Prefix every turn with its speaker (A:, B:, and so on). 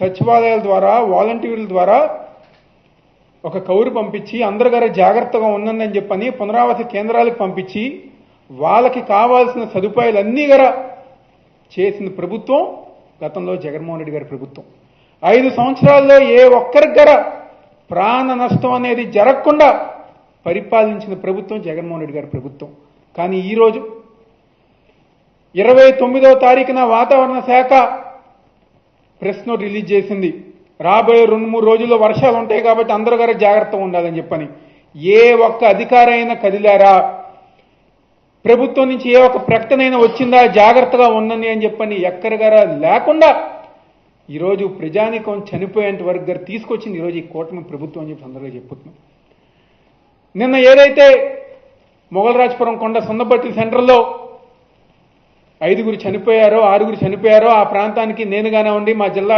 A: సచివాలయాల ద్వారా వాలంటీర్ల ద్వారా ఒక కౌరు పంపించి అందరు గారు జాగ్రత్తగా ఉండండి అని చెప్పని పునరావాస కేంద్రాలకు పంపించి వాళ్ళకి కావాల్సిన సదుపాయాలన్నీ గారా చేసిన ప్రభుత్వం గతంలో జగన్మోహన్ రెడ్డి గారి ప్రభుత్వం. 5 సంవత్సరాల్లో ఏ ఒక్కరికి గారా ప్రాణ నష్టం అనేది జరగకుండా పరిపాలించిన ప్రభుత్వం జగన్మోహన్ రెడ్డి గారి ప్రభుత్వం. కానీ ఈరోజు 29వ తారీఖున వాతావరణ శాఖ ప్రెస్ నోట్ రిలీజ్ చేసింది. రాబోయే 2-3 రోజుల్లో వర్షాలు ఉంటాయి కాబట్టి అందరూ గారు జాగ్రత్తగా ఉండాలని చెప్పని. ఏ ఒక్క అధికారైనా కదిలారా? ప్రభుత్వం నుంచి ఏ ఒక్క ప్రకటన వచ్చిందా జాగ్రత్తగా ఉండండి అని చెప్పని? ఎక్కడి గారా లేకుండా ఈరోజు ప్రజానీకం చనిపోయేంత వరకు గారు తీసుకొచ్చింది ఈరోజు ఈ కూటమి ప్రభుత్వం అని చెప్పి అందరిగా చెప్పుతున్నాం. నిన్న ఏదైతే మొగలరాజపురం కొండ సున్నపట్టి సెంటర్లో 5 చనిపోయారో 6 చనిపోయారో ఆ ప్రాంతానికి నేనుగానే ఉండి మా జిల్లా